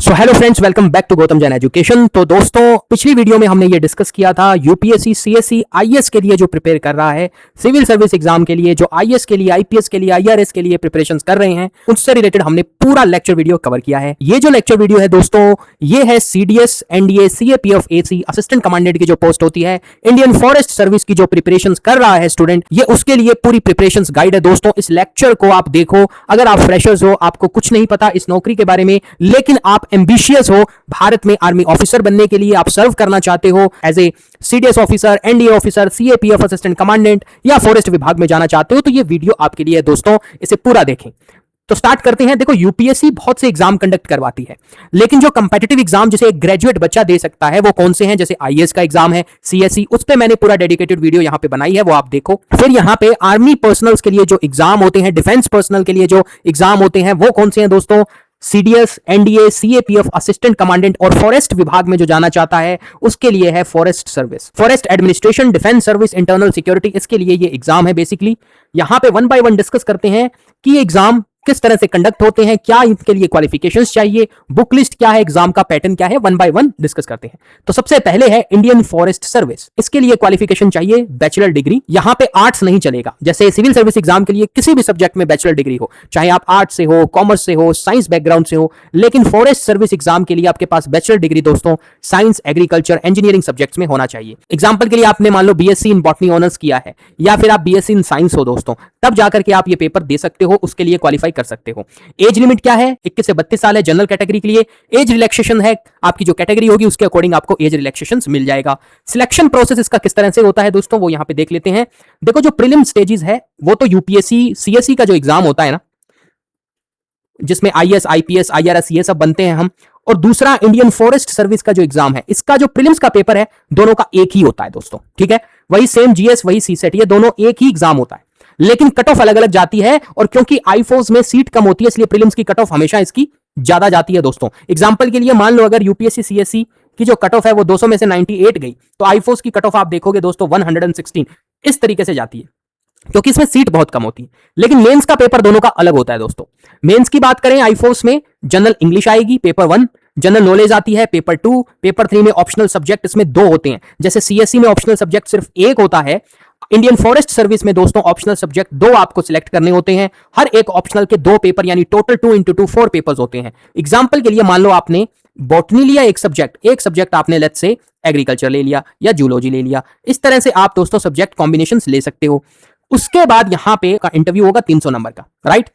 So hello friends, welcome back to Gautam Jain education. तो दोस्तों, पिछली वीडियो में हमने ये डिस्कस किया था यूपीएससी सीएससी आईएएस के लिए जो प्रिपेयर कर रहा है, सिविल सर्विस एग्जाम के लिए, जो आईएएस के लिए, आईपीएस के लिए, आईआरएस के लिए प्रिपरेशंस कर रहे हैं, उससे रिलेटेड हमने पूरा लेक्चर वीडियो कवर किया है। ये जो लेक्चर वीडियो है दोस्तों, ये है CDS NDA CAPF AC assistant commandant की जो पोस्ट होती है, इंडियन फॉरेस्ट सर्विस की जो प्रिपरेशंस कर रहा है स्टूडेंट, ये उसके लिए पूरी प्रिपरेशंस गाइड है दोस्तों। इस लेक्चर को आप देखो। अगर आप फ्रेशर्स हो, आपको कुछ नहीं पता इस नौकरी के बारे में, लेकिन आप एम्बिशियस हो, भारत में आर्मी ऑफिसर बनने के लिए आप सर्व करना चाहते हो as a CDS officer, NDA officer, CAPF assistant commandant या फॉरेस्ट विभाग में जाना चाहते हो, तो ये वीडियो आपके लिए है दोस्तों। इसे पूरा देखें। तो स्टार्ट करते हैं। देखो, यूपीएससी बहुत से एग्जाम कंडक्ट करवाती है, लेकिन जो कंपेटिटिव एग्जाम जिसे एक ग्रेजुएट बच्चा दे सकता है वो कौन से हैं? जैसे आईएएस का एग्जाम है, सीएससी, उस पे मैंने पूरा डेडिकेटेड वीडियो यहां पे बनाई है, वो आप देखो। फिर यहां पे आर्मी पर्सनल्स के लिए जो एग्जाम होते हैं, डिफेंस पर्सनल के लिए जो एग्जाम होते हैं, वो कौन से हैं दोस्तों? CDS, NDA, CAPF assistant commandant, और फॉरेस्ट विभाग में जो जाना चाहता है उसके लिए है forest service, forest administration, defence service, internal security. इसके लिए ये एग्जाम है बेसिकली। यहां पे वन बाय वन डिस्कस करते हैं कि एग्जाम किस तरह से कंडक्ट होते हैं, क्या इनके लिए क्वालिफिकेशंस चाहिए, बुक लिस्ट क्या है, एग्जाम का पैटर्न क्या है, वन बाय वन डिस्कस करते हैं। तो सबसे पहले है इंडियन फॉरेस्ट सर्विस। इसके लिए क्वालिफिकेशन चाहिए बैचलर डिग्री। यहां पे आर्ट्स नहीं चलेगा। जैसे सिविल सर्विस एग्जाम के लिए किसी भी सब्जेक्ट में बैचलर डिग्री हो, चाहे आप आर्ट्स से हो, कॉमर्स से हो, साइंस बैकग्राउंड से हो, लेकिन फॉरेस्ट सर्विस एग्जाम के लिए आपके पास बैचलर डिग्री दोस्तों साइंस, एग्रीकल्चर, इंजीनियरिंग सब्जेक्ट्स में होना चाहिए। एग्जाम्पल के लिए आपने मान लो बीएससी इन बॉटनी ऑनर्स किया है, या फिर आप बीएससी इन साइंस हो दोस्तों, तब जाकर के आप ये पेपर दे सकते हो, उसके लिए क्वालिफाई कर सकते हो। एज लिमिट क्या है? 21 से 32 साल है जनरल कैटेगरी के लिए। एज रिलैक्सेशन है, आपकी जो कैटेगरी होगी उसके अकॉर्डिंग आपको एज रिलैक्सेशन मिल जाएगा। सिलेक्शन प्रोसेस इसका किस तरह से होता है दोस्तों, वो यहां पे देख लेते हैं। देखो, जो प्रीलिम स्टेजेस है वो तो यूपीएससी सीएससी का जो एग्जाम होता है ना, जिसमें आईएएस, आईपीएस, आईआरएस ये सब बनते हैं हम, और दूसरा इंडियन फॉरेस्ट सर्विस का जो एग्जाम है, इसका जो प्रीलिम्स का पेपर है दोनों का एक ही होता है दोस्तों। ठीक है, वही सेम जीएस, वही सीसेट, ये दोनों एक ही एग्जाम होता है, लेकिन कट ऑफ अलग अलग जाती है। और क्योंकि आईफोर्स में सीट कम होती है, इसलिए प्रीलिम्स की कट ऑफ हमेशा इसकी ज्यादा जाती है दोस्तों। एग्जांपल के लिए मान लो अगर यूपीएससी सीएससी की जो कट ऑफ है वो 200 में से 98 गई, तो आईफोर्स की कट ऑफ आप देखोगे दोस्तों 116 इस तरीके से जाती है, क्योंकि इसमें सीट बहुत कम होती है। लेकिन मेंस का पेपर दोनों का अलग होता है दोस्तों। मेंस की बात करें, आईफोर्स में जनरल इंग्लिश आएगी पेपर 1, जनरल नॉलेज आती है पेपर 2, पेपर 3 में ऑप्शनल सब्जेक्ट इसमें 2 होते हैं। जैसे सीएससी में ऑप्शनल सब्जेक्ट सिर्फ 1 होता है, इंडियन फॉरेस्ट सर्विस में दोस्तों ऑप्शनल सब्जेक्ट 2 आपको सिलेक्ट करने होते हैं। हर एक ऑप्शनल के 2 पेपर, यानी टोटल 2 into 2 4 पेपर्स होते हैं। एग्जांपल के लिए मान लो आपने बॉटनी लिया एक सब्जेक्ट आपने लेट्स से एग्रीकल्चर ले लिया या जूलॉजी ले लिया। इस तरह से आप दोस्तों सब्जेक्ट कॉम्बिनेशंस ले सकते हो। उसके बाद यहां पे का इंटरव्यू होगा 300 नंबर का, राइट।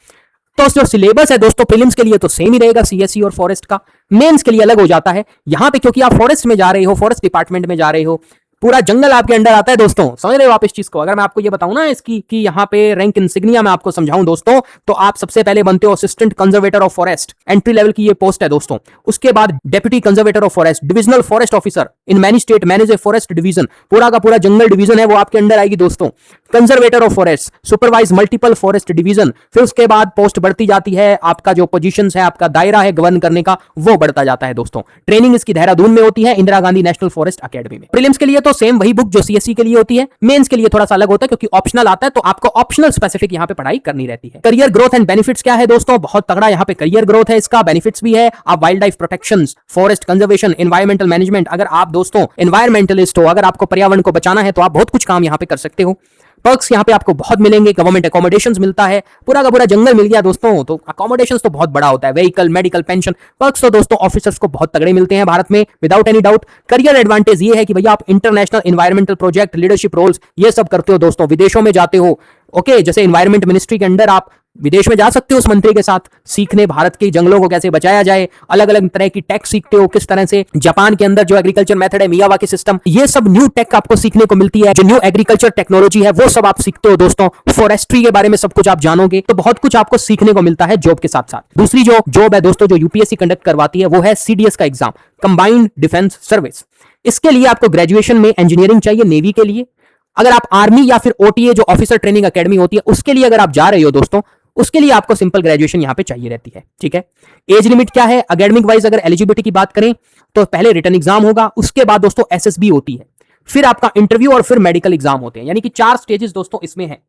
तो जो सिलेबस है दोस्तों प्रीलिम्स के लिए तो सेम ही रहेगा सीएससी और फॉरेस्ट का। मेंस के लिए अलग हो जाता है यहां पे, क्योंकि आप फॉरेस्ट में जा रहे हो, फॉरेस्ट डिपार्टमेंट में जा रहे हो, पूरा जंगल आपके अंडर आता है दोस्तों। समझ रहे हो आप इस चीज को? अगर मैं आपको ये बताऊं ना इसकी कि यहां पे रैंक इंसिग्निया मैं आपको समझाऊं दोस्तों, तो आप सबसे पहले बनते हो assistant conservator of forest, entry level की ये पोस्ट है दोस्तों। उसके बाद deputy conservator of forest, divisional forest officer in many state manage a forest division, पूरा का पूरा जंगल डिवीजन है वो आपके अंडर आएगी दोस्तों। Conservator of forest, supervise multiple forest division. फिर उसके बाद पोस्ट बढ़ती जाती है, आपका जो पोजीशंस है, आपका दायरा है गवर्न करने का, वो बढ़ता जाता है दोस्तों। ट्रेनिंग इसकी देहरादून में होती है, Indira Gandhi national forest academy में। प्रीलिम्स के लिए तो सेम वही बुक जो सीएससी के लिए होती है। मेंस के लिए थोड़ा सा अलग होता है, क्योंकि ऑप्शनल आता है, तो आपको ऑप्शनल स्पेसिफिक यहां पे पढ़ाई करनी रहती है। करियर ग्रोथ एंड बेनिफिट्स क्या है दोस्तों? बहुत तगड़ा यहां पे करियर ग्रोथ है, इसका बेनिफिट्स भी है। आप wild life protection, forest conservation, environmental management, अगर आप दोस्तों एनवायरमेंटलिस्ट हो, अगर आपको पर्यावरण को बचाना है, तो आप बहुत कुछ काम यहां पे कर सकते हो। पर्क्स यहां पे आपको बहुत मिलेंगे, गवर्नमेंट अकोमोडेशंस मिलता है, पूरा का पूरा जंगल मिल गया दोस्तों, तो अकोमोडेशंस तो बहुत बड़ा होता है, व्हीकल, मेडिकल, पेंशन। पर्क्स तो दोस्तों ऑफिसर्स को बहुत तगड़े मिलते हैं भारत में, without any doubt. Career advantage ये है कि भैया आप international environmental project, leadership roles ये सब करते हो दोस्तों, विदेशों में जाते हो। ओके, जैसे एनवायरमेंट मिनिस्ट्री के अंडर आप विदेश में जा सकते हो उस मंत्री के साथ, सीखने भारत के जंगलों को कैसे बचाया जाए, अलग अलग तरह की टेक सीखते हो, किस तरह से जापान के अंदर जो एग्रीकल्चर मेथड है, मियावाकी सिस्टम, ये सब न्यू टेक आपको सीखने को मिलती है। जो न्यू एग्रीकल्चर टेक्नोलॉजी है वो सब आप सीखते हो दोस्तों। फॉरेस्ट्री के बारे में सब कुछ आप जानोगे, तो बहुत कुछ आपको सीखने को मिलता है जॉब के साथ साथ। दूसरी जो जॉब है दोस्तों जो यूपीएससी कंडक्ट करवाती है वो है सीडीएस का एग्जाम, कंबाइंड डिफेंस सर्विस। इसके लिए आपको ग्रेजुएशन में इंजीनियरिंग चाहिए नेवी के लिए। अगर आप आर्मी या फिर ओटीए जो ऑफिसर ट्रेनिंग अकेडमी होती है उसके लिए अगर आप जा रहे हो दोस्तों, उसके लिए आपको सिंपल ग्रेजुएशन यहां पे चाहिए रहती है। ठीक है, एज लिमिट क्या है? एकेडमिक वाइज अगर एलिजिबिलिटी की बात करें तो पहले रिटन एग्जाम होगा, उसके बाद दोस्तों एसएसबी होती है, फिर आपका इंटरव्यू और फिर मेडिकल एग्जाम होते हैं, यानी कि 4 स्टेजेस दोस्तों इसमें है।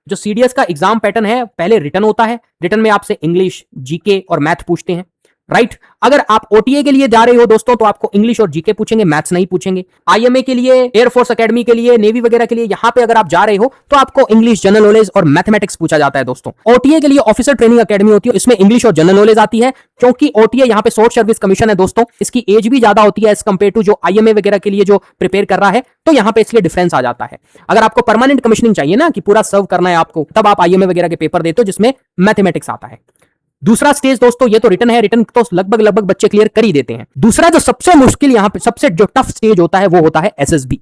जो सीडीएस का एग्जाम पैटर्न है, पहले रिटन होता है, रिटन में आपसे इंग्लिश, जीके और मैथ पूछते हैं, राइट। अगर आप ओटीए के लिए जा रहे हो दोस्तों तो आपको इंग्लिश और जीके पूछेंगे, मैथ्स नहीं पूछेंगे। आईएमए के लिए, एयरफोर्स एकेडमी के लिए, नेवी वगैरह के लिए यहां पे अगर आप जा रहे हो तो आपको इंग्लिश, जनरल नॉलेज और मैथमेटिक्स पूछा जाता है दोस्तों। ओटीए के लिए ऑफिसर ट्रेनिंग एकेडमी होती है, इसमें इंग्लिश और जनरल नॉलेज आती है, क्योंकि ओटीए यहां पे शॉर्ट सर्विस कमीशन है दोस्तों, इसकी एज भी ज्यादा होती है एज कंपेयर टू जो आईएमए वगैरह के लिए जो प्रिपेयर कर रहा है, तो यहां पे इसलिए डिफरेंस आ जाता है। अगर आपको परमानेंट कमीशनिंग चाहिए ना कि पूरा सर्व करना है आपको, तब आप आईएमए वगैरह के पेपर देते हो जिसमें मैथमेटिक्स आता है। दूसरा स्टेज दोस्तों, ये तो रिटन है, रिटन तो लगभग बच्चे क्लियर कर ही देते हैं। दूसरा जो सबसे मुश्किल यहां पे सबसे जो टफ स्टेज होता है वो होता है एसएसबी।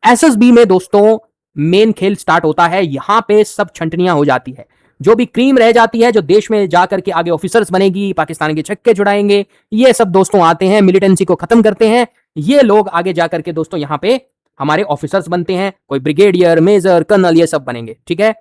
एसएसबी में दोस्तों मेन खेल स्टार्ट होता है, यहां पे सब छंटनियां हो जाती है। जो भी क्रीम रह जाती है, जो देश में जाकर के आगे ऑफिसर्स बनेगी, पाकिस्तान के छक्के छुड़ाएंगे, ये सब दोस्तों आते हैं, मिलिटेंसी को खत्म करते हैं। ये लोग आगे जाकर के दोस्तों यहां पे हमारे ऑफिसर्स बनते हैं, कोई ब्रिगेडियर, मेजर, कर्नल, ये सब बनेंगे, ठीक है।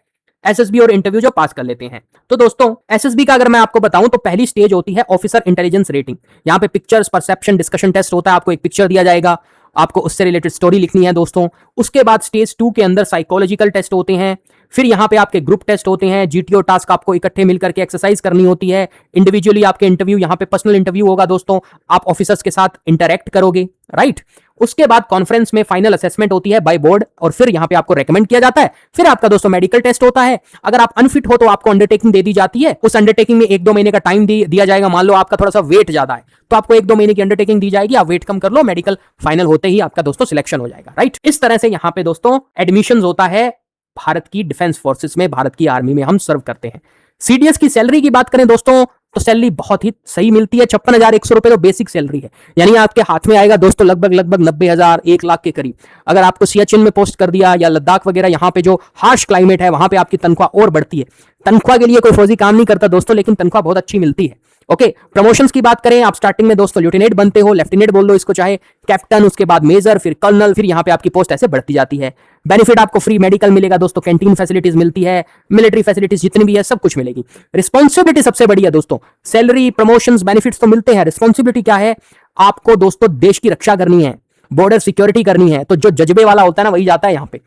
एसएसबी और इंटरव्यू जो पास कर लेते हैं। तो दोस्तों एसएसबी का अगर मैं आपको बताऊं तो पहली स्टेज होती है ऑफिसर इंटेलिजेंस रेटिंग। यहां पे पिक्चर्स, परसेप्शन, डिस्कशन टेस्ट होता है। आपको एक पिक्चर दिया जाएगा, आपको उससे रिलेटेड स्टोरी लिखनी है दोस्तों। उसके बाद स्टेज 2 के अंदर साइकोलॉजिकल टेस्ट होते हैं। फिर यहां पे आपके ग्रुप टेस्ट होते हैं, जीटीओ टास्क आपको इकट्ठे मिलकर के एक्सरसाइज करनी होती है। इंडिविजुअली आपके इंटरव्यू, यहां पे पर्सनल इंटरव्यू होगा दोस्तों, आप ऑफिसर्स के साथ इंटरैक्ट करोगे, राइट। उसके बाद कॉन्फ्रेंस में फाइनल असेसमेंट होती है बाय बोर्ड, और फिर यहां पे आपको रेकमेंड किया जाता है। फिर आपका दोस्तों मेडिकल टेस्ट होता है। अगर आप अनफिट हो तो आपको अंडरटेकिंग दे दी जाती है। उस अंडरटेकिंग में 1-2 महीने का टाइम दिया जाएगा। मान लो आपका थोड़ा सा वेट ज्यादा है तो आपको 1-2 महीने की अंडरटेकिंग दी जाएगी, आप वेट कम कर लो, मेडिकल फाइनल होते ही आपका दोस्तों सिलेक्शन हो जाएगा, राइट। इस तरह से यहां पे दोस्तों एडमिशन होता है भारत की डिफेंस फोर्सेस में, भारत की आर्मी में हम सर्व करते हैं। सीडीएस की सैलरी की बात करें दोस्तों तो सैलरी बहुत ही सही मिलती है, 56,100 रुपए तो बेसिक सैलरी है, यानी आपके हाथ में आएगा दोस्तों लगभग 90,000, 1 लाख के करीब। अगर आपको सियाचिन में पोस्ट कर दिया या लद्दाख वगैरह, यहाँ पे जो हार्श क्लाइमेट है वहां पे आपकी तनख्वाह और बढ़ती है। तनख्वाह के लिए कोई फौजी काम नहीं करता दोस्तों, लेकिन तनख्वाह बहुत अच्छी मिलती है। ओके, प्रमोशंस की बात करें, आप स्टार्टिंग में दोस्तों लेफ्टिनेंट बनते हो, लेफ्टिनेंट बोल दो इसको चाहे, कैप्टन, उसके बाद मेजर, फिर कर्नल, फिर यहां पे आपकी पोस्ट ऐसे बढ़ती जाती है। बेनिफिट आपको फ्री मेडिकल मिलेगा दोस्तों, कैंटीन फैसिलिटीज मिलती है, मिलिट्री फैसिलिटीज जितनी भी है सब कुछ मिलेगी। रिस्पॉन्सिबिलिटी सबसे बड़ी है दोस्तों, सैलरी, प्रमोशंस, बेनिफिट्स तो मिलते हैं, रिस्पॉन्सिबिलिटी क्या है, आपको दोस्तों देश की रक्षा करनी है, बॉर्डर सिक्योरिटी करनी है। तो जो जज्बे वाला होता है ना वही जाता है यहाँ पे।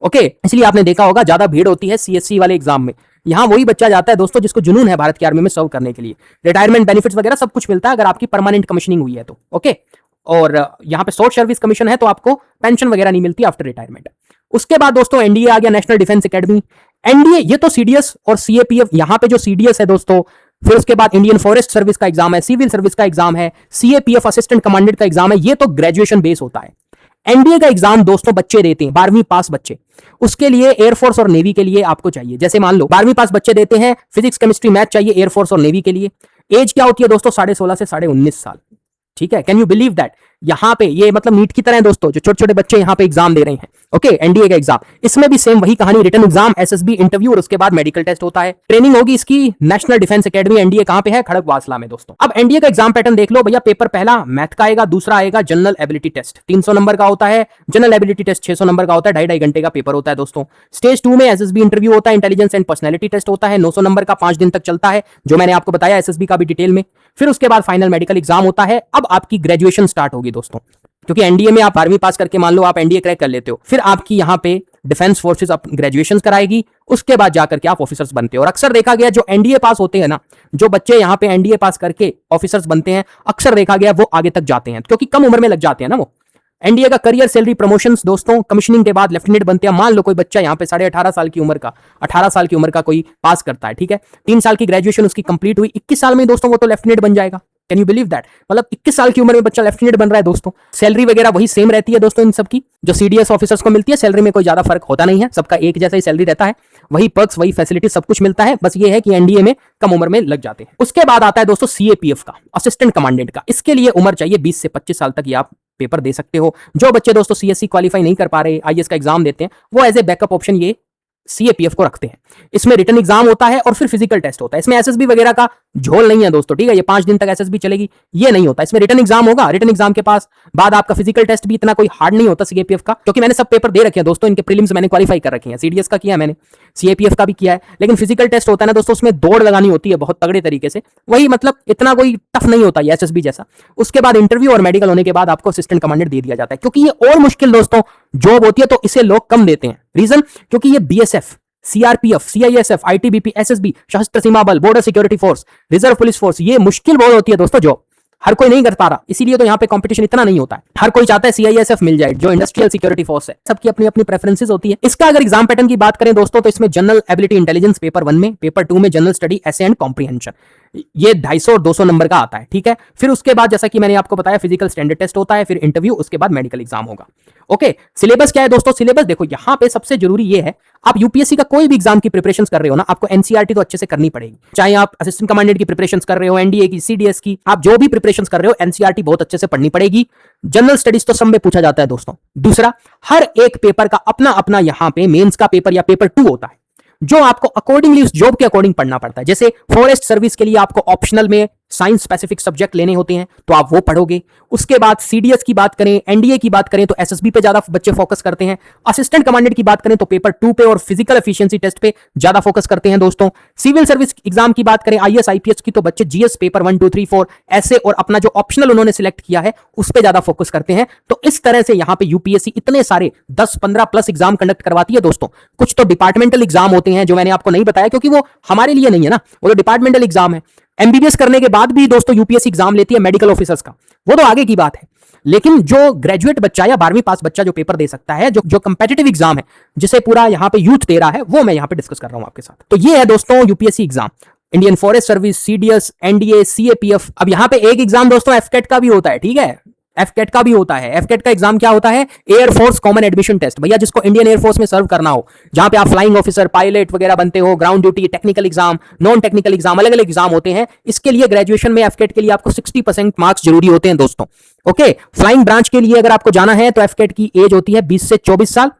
ओके, इसलिए आपने देखा होगा ज्यादा भीड़ होती है सीएससी वाले एग्जाम में, यहां वही बच्चा जाता है दोस्तों जिसको जुनून है भारत की आर्मी में सर्व करने के लिए। रिटायरमेंट बेनिफिट्स वगैरह सब कुछ मिलता है अगर आपकी परमानेंट कमीशनिंग हुई है तो। ओके, और यहां पे शॉर्ट सर्विस कमीशन है तो आपको पेंशन वगैरह नहीं मिलती आफ्टर रिटायरमेंट। उसके बाद दोस्तों एनडीए आ गया, नेशनल डिफेंस एकेडमी। एनडीए ये तो सीडीएस और सीएपीएफ, यहां पे जो सीडीएस है दोस्तों, फिर उसके बाद इंडियन फॉरेस्ट सर्विस का एग्जाम है, सिविल सर्विस का एग्जाम है, सीएपीएफ असिस्टेंट कमांडेंट का एग्जाम है, ये तो ग्रेजुएशन बेस होता है। एनडीए का एग्जाम दोस्तों बच्चे देते हैं 12वीं पास बच्चे, उसके लिए एयरफोर्स और नेवी के लिए आपको चाहिए, जैसे मान लो 12वीं पास बच्चे देते हैं, फिजिक्स, केमिस्ट्री, मैथ चाहिए एयरफोर्स और नेवी के लिए। एज क्या होती है दोस्तों, 16.5 से 19.5 साल, ठीक है। कैन यू बिलीव दैट, यहां पे ये मतलब नीट की तरह है दोस्तों, जो छोटे छोटे बच्चे यहां पे एग्जाम दे रहे हैं। ओके, एनडीए का एग्जाम, इसमें भी सेम वही कहानी, रिटन एग्जाम, एसएसबी, इंटरव्यू और उसके बाद मेडिकल टेस्ट होता है। ट्रेनिंग होगी इसकी नेशनल डिफेंस एकेडमी, एनडीए कहां पे है, खड़गवासला में दोस्तों। अब एनडीए का एग्जाम पैटर्न देख लो भैया, पेपर पहला मैथ का आएगा, दूसरा आएगा जनरल एबिलिटी टेस्ट, 300 नंबर का होता है, जनरल एबिलिटी टेस्ट 600 नंबर का होता है, 2.5 घंटे का पेपर होता है दोस्तों। स्टेज 2 में एसएसबी इंटरव्यू होता है, इंटेलिजेंस एंड पर्सनैलिटी टेस्ट होता है, 900 नंबर का, 5 दिन तक चलता है, जो मैंने आपको बताया एसएसबी का भी डिटेल में। फिर उसके बाद फाइनल मेडिकल एग्जाम होता है। अब आपकी ग्रेजुएशन स्टार्ट होगी दोस्तों, क्योंकि एनडीए में आप 12वीं पास करके मान लो आप एनडीए क्रैक कर लेते हो, फिर आपकी यहां पे डिफेंस फोर्सेस ग्रेजुएशन कराएगी, उसके बाद जाकर के आप ऑफिसर्स बनते हो। और अक्सर देखा गया जो एनडीए पास होते हैं ना, जो बच्चे यहां पे एनडीए पास करके ऑफिसर्स बनते हैं, अक्सर देखा गया वो आगे तक जाते हैं, क्योंकि कम उम्र में लग जाते हैं ना वो। एनडीए का करियर, सैलरी, प्रमोशंस दोस्तों, कमिश्निंग के बाद लेफ्टिनेंट बनते हैं। मान लो कोई बच्चा यहाँ पे 18.5 साल की उम्र का, 18 साल की उम्र का कोई पास करता है, ठीक है, 3 साल की ग्रेजुएशन उसकी कंप्लीट हुई, 21 साल में दोस्तों वो तो लेफ्टिनेंट बन जाएगा। कैन यू बिलीव दैट, मतलब 21 साल की उम्र में बच्चा लेफ्टिनेंट बन रहा है दोस्तों। सैलरी वगैरह वही सेम रहती है दोस्तों इन सबकी, जो सीडीएस ऑफिसर्स को मिलती है, सैलरी में कोई ज्यादा फर्क होता नहीं है, सबका एक जैसा ही सैलरी रहता है, वही पर्क्स, वही फैसिलिटी, सब कुछ मिलता है, बस ये है कि एनडीए में कम उम्र में लग जाते हैं। उसके बाद आता है दोस्तों सीएपीएफ का, असिस्टेंट कमांडेंट का। इसके लिए उम्र चाहिए 20 से 25 साल तक, ये आप पेपर दे सकते हो। जो बच्चे दोस्तों सीएससी क्वालीफाई नहीं कर पा रहे, आईएएस का एग्जाम देते हैं, वो एज ए बैकअप ऑप्शन ये सीएपीएफ को रखते हैं। इसमें रिटन एग्जाम होता है और फिर फिजिकल टेस्ट होता है। इसमें एसएसबी वगैरह का झोल नहीं है दोस्तों, ठीक है, ये 5 दिन तक एसएसबी चलेगी, ये नहीं होता। इसमें रिटन एग्जाम होगा, रिटन एग्जाम के पास बाद आपका फिजिकल टेस्ट भी इतना कोई हार्ड नहीं होता सीएपीएफ का, क्योंकि मैंने सब पेपर दे रखे हैं दोस्तों, इनके प्रीलिम्स मैंने क्वालिफाई कर रखे हैं, सीडीएस का किया मैंने, सीएपीएफ का भी किया है। लेकिन फिजिकल टेस्ट होता है ना दोस्तों, उसमें दौड़ लगानी होती है बहुत तगड़े तरीके से, वही मतलब इतना कोई टफ नहीं होता एसएसबी जैसा। उसके बाद इंटरव्यू और मेडिकल होने के बाद आपको असिस्टेंट कमांडेंट दे दिया जाता है, क्योंकि ये और मुश्किल दोस्तों जॉब होती है, तो इसे लोग कम देते हैं। रीजन, क्योंकि ये BSF, CRPF, CISF, ITBP, SSB, सशस्त्र सीमा बल, border security force, reserve police force, ये मुश्किल बहुत होती है दोस्तों जॉब। हर कोई नहीं कर पा रहा, इसीलिए तो यहाँ पे कंपटीशन इतना नहीं होता है। हर कोई चाहता है सीआईएसएफ मिल जाए, जो इंडस्ट्रियल सिक्योरिटी फोर्स है। सबकी अपनी अपनी प्रेफरेंसेस होती है। इसका अगर एग्जाम पैटर्न की बात करें दोस्तों, तो इसमें जनरल एबिलिटी इंटेलिजेंस पेपर 1 में, पेपर 2 में general study essay and comprehension, ये 250 और 200 नंबर का आता है, ठीक है। फिर उसके बाद जैसा कि मैंने आपको बताया फिजिकल स्टैंडर्ड टेस्ट होता है, फिर इंटरव्यू, उसके बाद मेडिकल एग्जाम होगा। ओके, सिलेबस क्या है दोस्तों? सिलेबस देखो, यहां पे सबसे जरूरी ये है, आप यूपीएससी का कोई भी एग्जाम की प्रिपरेशंस कर रहे हो ना, आपको एनसीईआरटी तो अच्छे से करनी पड़ेगी। चाहे आप असिस्टेंट कमांडेंट की प्रिपरेशंस कर रहे हो, एनडीए की, सीडीएस की, आप जो भी प्रिपरेशंस कर रहे हो, एनसीईआरटी बहुत अच्छे से पढ़नी पड़ेगी। जनरल स्टडीज तो सब में पूछा जाता है दोस्तों। दूसरा, हर एक पेपर का अपना अपना यहां पे मेंस का पेपर या पेपर 2 होता है, जो आपको अकॉर्डिंगली उस जॉब के अकॉर्डिंग पढ़ना पड़ता है। जैसे फॉरेस्ट सर्विस के लिए आपको ऑप्शनल में साइंस स्पेसिफिक सब्जेक्ट लेने होते हैं, तो आप वो पढ़ोगे। उसके बाद सीडीएस की बात करें, एनडीए की बात करें, तो एसएसबी पे ज्यादा बच्चे फोकस करते हैं। असिस्टेंट कमांडेंट की बात करें तो पेपर 2 पे और फिजिकल एफिशिएंसी टेस्ट पे ज्यादा फोकस करते हैं दोस्तों। सिविल सर्विस एग्जाम की बात करें, आईएएस आईपीएस की, तो बच्चे जीएस पेपर 1 2 3 4 ऐसे और अपना जो ऑप्शनल उन्होंने सिलेक्ट किया है उस पे ज्यादा फोकस करते हैं। तो इस तरह से यहां पे यूपीएससी इतने सारे 10-15 प्लस एग्जाम कंडक्ट करवाती है दोस्तों। कुछ तो डिपार्टमेंटल एग्जाम होते हैं जो मैंने आपको नहीं बताया, क्योंकि वो हमारे लिए नहीं है ना, वो तो डिपार्टमेंटल एग्जाम है। एमबीबीएस करने के बाद भी दोस्तों यूपीएससी एग्जाम लेती है मेडिकल ऑफिसर्स का, वो तो आगे की बात है। लेकिन जो ग्रेजुएट बच्चा या 12वीं पास बच्चा जो पेपर दे सकता है, जो कंपेटिटिव एग्जाम है, जिसे पूरा यहां पे यूथ दे रहा है, वो मैं यहां पे डिस्कस कर रहा हूं आपके साथ। तो ये है दोस्तों UPSC exam, Indian forest service, CDS, NDA, CAPF. अब यहां पे एक एग्जाम दोस्तों एफकेट का भी होता है, ठीक है, एफकेट का भी होता है। एफकेट का एग्जाम क्या होता है? Air force common admission test. भैया जिसको इंडियन एयरफोर्स में सर्व करना हो, जहां पे आप फ्लाइंग ऑफिसर, पायलट वगैरह बनते हो, ground duty, technical exam, non technical exam, अलग अलग एग्जाम होते हैं। इसके लिए ग्रेजुएशन में एफकेट के लिए आपको 60% मार्क्स जरूरी होते हैं दोस्तों। ओके, फ्लाइंग ब्रांच के लिए अगर आपको जाना है तो एफकेट की एज होती है 20 से 24 साल।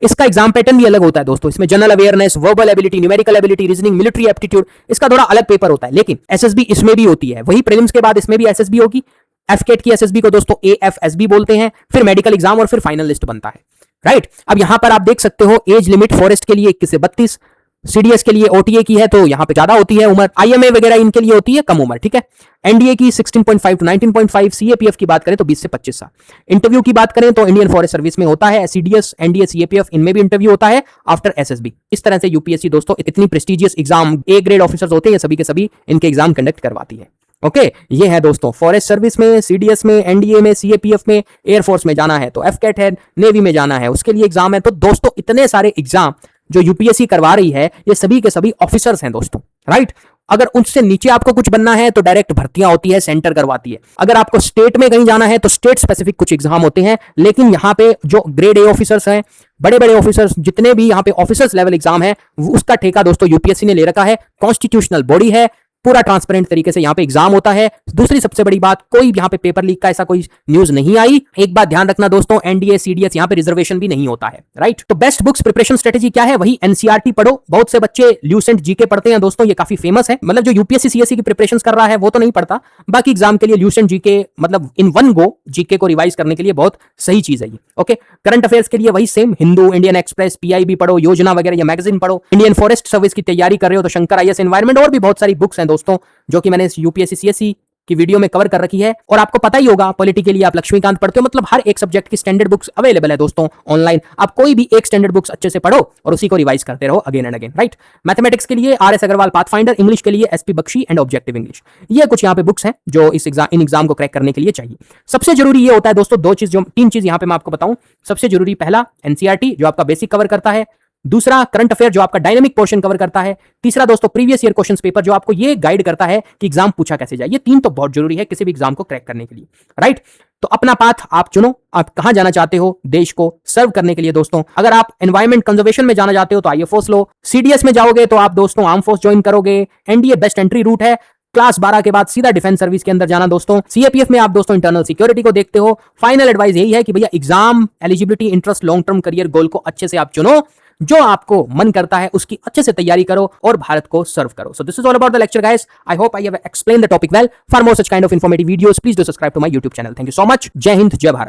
इसका एग्जाम पैटर्न भी अलग होता है दोस्तों। इसमें general awareness, verbal ability, numerical ability, reasoning, military aptitude, इसका थोड़ा अलग पेपर होता है। लेकिन एसएसबी इसमें भी होती है, वही प्रीलिम्स के बाद इसमें भी एसएसबी होगी। एफकेट की एसएसबी को दोस्तों एएफएसबी बोलते हैं, फिर मेडिकल एग्जाम और फिर फाइनल लिस्ट बनता है, राइट। अब यहां पर आप देख सकते हो एज लिमिट फॉरेस्ट के लिए 21 से 32, सीडीएस के लिए ओटीए की है तो यहां पे ज्यादा होती है उम्र, आईएमए वगैरह इनके लिए होती है कम उम्र, ठीक है। एनडीए की 16.5 टू 19.5, सीएपीएफ की बात करें तो 20 से 25 साल। इंटरव्यू की बात करें तो इंडियन फॉरेस्ट सर्विस में होता है, सीडीएस, एनडीए, सीएपीएफ, इनमें भी इंटरव्यू होता है आफ्टर एसएसबी। इस तरह से यूपीएससी दोस्तों इतनी prestigious exam, A grade officers होते हैं, सभी के सभी इनके एग्जाम कंडक्ट करवाती है। ओके, ये है दोस्तों फॉरेस्ट सर्विस में, सीडीएस में, एनडीए में, सीएपीएफ में, एयरफोर्स में जाना है तो एफकेट है, नेवी में जाना है उसके लिए एग्जाम है। तो दोस्तों इतने सारे एग्जाम जो यूपीएससी करवा रही है, ये सभी के सभी ऑफिसर्स हैं दोस्तों, राइट। अगर उससे नीचे आपको कुछ बनना है तो डायरेक्ट भर्तियां होती है, सेंटर करवाती है। अगर आपको स्टेट में कहीं जाना है तो स्टेट स्पेसिफिक कुछ एग्जाम होते हैं। लेकिन यहाँ पे जो ग्रेड ए ऑफिसर्स हैं, बड़े बड़े ऑफिसर्स, जितने भी यहाँ पे ऑफिसर्स लेवल एग्जाम है, उसका ठेका दोस्तों यूपीएससी ने ले रखा है। कॉन्स्टिट्यूशनल बॉडी है, पूरा ट्रांसपेरेंट तरीके से यहाँ पे एग्जाम होता है। दूसरी सबसे बड़ी बात, कोई यहाँ पे पेपर लीक का ऐसा कोई न्यूज नहीं आई। एक बात ध्यान रखना दोस्तों, एनडीए, सीडीएस यहाँ पे रिजर्वेशन भी नहीं होता है, राइट। तो बेस्ट बुक्स प्रिपरेशन स्ट्रेटेजी क्या है? वही एनसीईआरटी पढ़ो। बहुत से बच्चे ल्यूसेंट जीके पढ़ते हैं दोस्तों, ये काफी फेमस है। मतलब जो यूपीएससी सीएससी की प्रिपरेशन कर रहा है वो तो नहीं पढ़ता, बाकी एग्जाम के लिए ल्यूसेंट जीके मतलब इन वन गो जीके को रिवाइज करने के लिए बहुत सही चीज है ये। ओके, करंट अफेयर्स के लिए वही same, Hindu, Indian express, PIB पढ़ो, योजना वगैरह या मैगजीन पढ़ो। इंडियन फॉरेस्ट सर्विस की तैयारी कर रहे हो तो शंकर आईएएस एनवायरमेंट, और भी बहुत सारी बुक्स हैं दोस्तों जो कि मैंने यूपीएससी सीएससी की वीडियो में कवर कर रखी है। और आपको पता ही होगा पॉलिटी के लिए आप लक्ष्मीकांत पढ़ते हो, मतलब हर एक सब्जेक्ट की स्टैंडर्ड बुक्स अवेलेबल है दोस्तों ऑनलाइन। आप कोई भी एक स्टैंडर्ड बुक्स अच्छे से पढ़ो और उसी को रिवाइज करते रहो again and again, right. Mathematics के लिए आरएस अग्रवाल पाथफाइंडर, इंग्लिश के लिए SP Bakshi and objective English. ये कुछ यहाँ पे बुक्स हैं जो इस एग्जाम को क्रैक करने के लिए चाहिए। सबसे जरूरी ये होता है दोस्तों, तीन चीज यहाँ पे मैं आपको बताऊं। सबसे जरूरी, पहला एनसीईआरटी जो आपका बेसिक कवर करता है, दूसरा करंट अफेयर जो आपका डायनेमिक पोर्शन कवर करता है, तीसरा दोस्तों प्रीवियस ईयर क्वेश्चंस पेपर जो आपको ये गाइड करता है कि एग्जाम पूछा कैसे जाए। ये तीन तो बहुत जरूरी है किसी भी एग्जाम को क्रैक करने के लिए, राइट। तो अपना पाथ आप चुनो, आप कहां जाना चाहते हो देश को सर्व करने के लिए दोस्तों। अगर आप एनवायरमेंट कंजर्वेशन में जाना चाहते हो तो आईए फोर्स लो, सीडीएस में जाओगे तो आप दोस्तों आर्म फोर्स ज्वाइन करोगे, एनडीए बेस्ट एंट्री रूट है, क्लास 12 के बाद सीधा डिफेंस सर्विस के अंदर जाना दोस्तों। सीएपीएफ में आप दोस्तों इंटरनल सिक्योरिटी को देखते हो। फाइनल एडवाइस यही है कि भैया exam, eligibility, interest, long term career goal को अच्छे से आप चुनो, जो आपको मन करता है उसकी अच्छे से तैयारी करो और भारत को सर्व करो। So this is all about the lecture guys. I hope I have explained the topic well. For more such kind of informative videos please do subscribe to my YouTube channel. Thank you so much. जय हिंद, जय भारत।